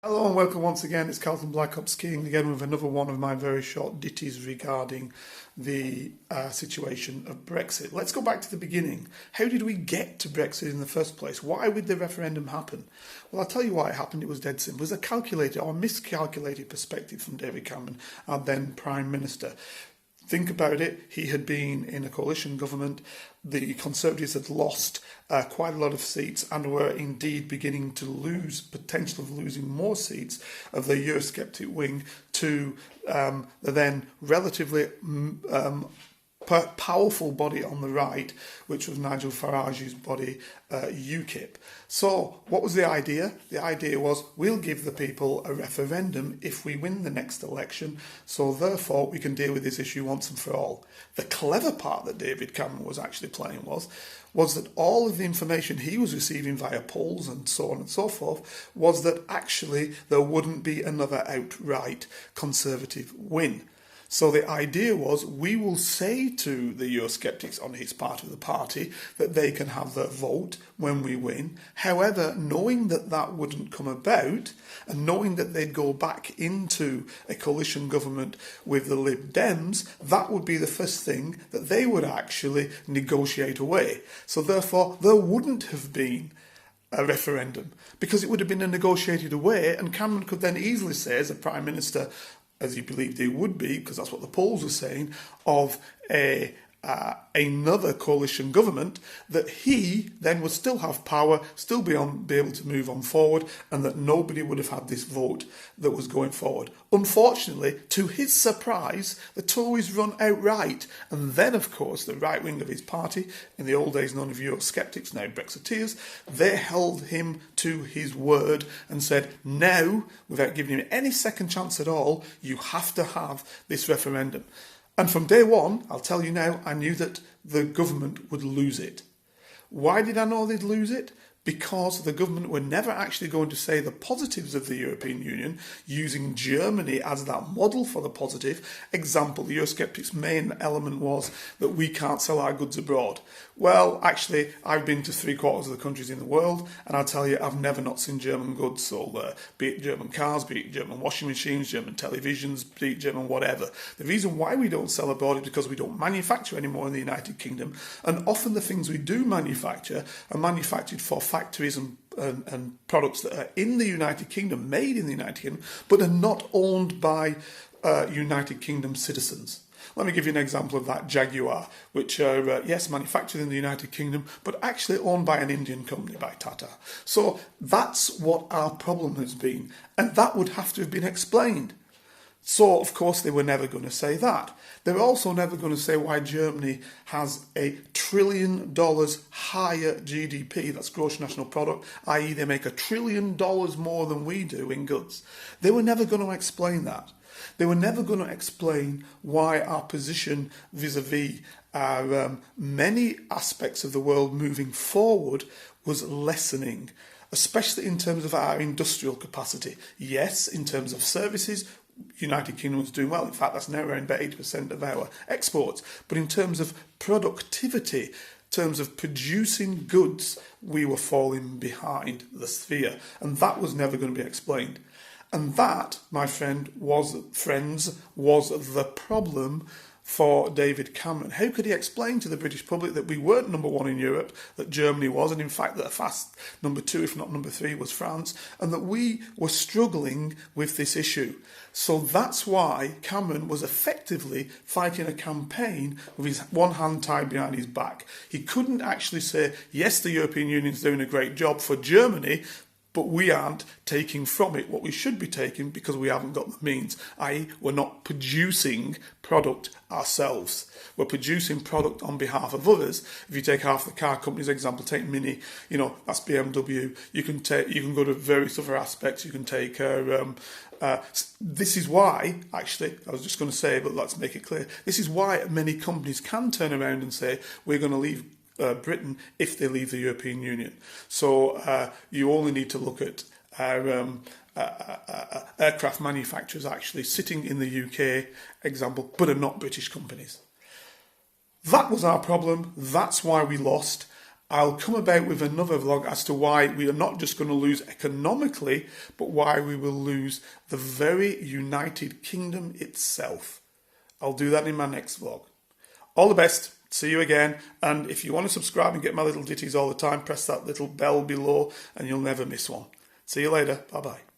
Hello and welcome once again. It's Carlton Blackup skiing again with another one of my very short ditties regarding the situation of Brexit. Let's go back to the beginning. How did we get to Brexit in the first place? Why would the referendum happen? Well, I'll tell you why it happened. It was dead simple. It was a calculated or miscalculated perspective from David Cameron, our then Prime Minister. Think about it. He had been in a coalition government. The Conservatives had lost quite a lot of seats and were indeed beginning to lose, potential of losing more seats of the Eurosceptic wing to the then relatively powerful body on the right, which was Nigel Farage's body, UKIP. So what was the idea? The idea was we'll give the people a referendum if we win the next election, so therefore we can deal with this issue once and for all. The clever part that David Cameron was actually playing was that all of the information he was receiving via polls and so on and so forth was that actually there wouldn't be another outright Conservative win. So the idea was we will say to the Eurosceptics on his part of the party that they can have their vote when we win. However, knowing that that wouldn't come about and knowing that they'd go back into a coalition government with the Lib Dems, that would be the first thing that they would actually negotiate away. So therefore, there wouldn't have been a referendum because it would have been a negotiated away, and Cameron could then easily say, as a Prime Minister, as he believed he would be, because that's what the polls were saying, of another coalition government, that he then would still have power, still be able to move on forward, and that nobody would have had this vote that was going forward. Unfortunately, to his surprise, the Tories run outright, and then, of course, the right wing of his party, in the old days known as Eurosceptics, now Brexiteers, they held him to his word and said, now, without giving him any second chance at all, you have to have this referendum. And from day one, I'll tell you now, I knew that the government would lose it. Why did I know they'd lose it? Because the government were never actually going to say the positives of the European Union, using Germany as that model for the positive. Example, the Eurosceptics' main element was that we can't sell our goods abroad. Well, actually, I've been to 3/4 of the countries in the world, and I'll tell you, I've never not seen German goods sold there. Be it German cars, be it German washing machines, German televisions, be it German whatever. The reason why we don't sell abroad is because we don't manufacture anymore in the United Kingdom, and often the things we do manufacture are manufactured for factories and products that are in the United Kingdom, made in the United Kingdom, but are not owned by United Kingdom citizens. Let me give you an example of that. Jaguar, which are, yes, manufactured in the United Kingdom, but actually owned by an Indian company, by Tata. So that's what our problem has been, and that would have to have been explained. So, of course, they were never going to say that. They were also never going to say why Germany has $1 trillion higher GDP, that's gross national product, i.e. they make $1 trillion more than we do in goods. They were never going to explain that. They were never going to explain why our position vis-a-vis many aspects of the world moving forward was lessening, especially in terms of our industrial capacity. Yes, in terms of services, United Kingdom was doing well. In fact, that's now around about 80% of our exports. But in terms of productivity, in terms of producing goods, we were falling behind the sphere. And that was never going to be explained. And that, my friend, was the problem for David Cameron. How could he explain to the British public that we weren't number one in Europe, that Germany was, and in fact that a fast number 2, if not number 3, was France, and that we were struggling with this issue? So that's why Cameron was effectively fighting a campaign with his one hand tied behind his back. He couldn't actually say, yes, the European Union's doing a great job for Germany, but we aren't taking from it what we should be taking because we haven't got the means, i.e. we're not producing product ourselves. We're producing product on behalf of others. If you take half the car companies, example, take Mini, that's BMW. You can go to various other aspects. You can take this is why, actually, I was just going to say, but let's make it clear. This is why many companies can turn around and say, we're going to leave Britain if they leave the European Union. So you only need to look at aircraft manufacturers actually sitting in the UK, example, but are not British companies. That was our problem. That's why we lost. I'll come about with another vlog as to why we are not just going to lose economically, but why we will lose the very United Kingdom itself. I'll do that in my next vlog. All the best. See you again. And if you want to subscribe and get my little ditties all the time, press that little bell below and you'll never miss one. See you later. Bye-bye.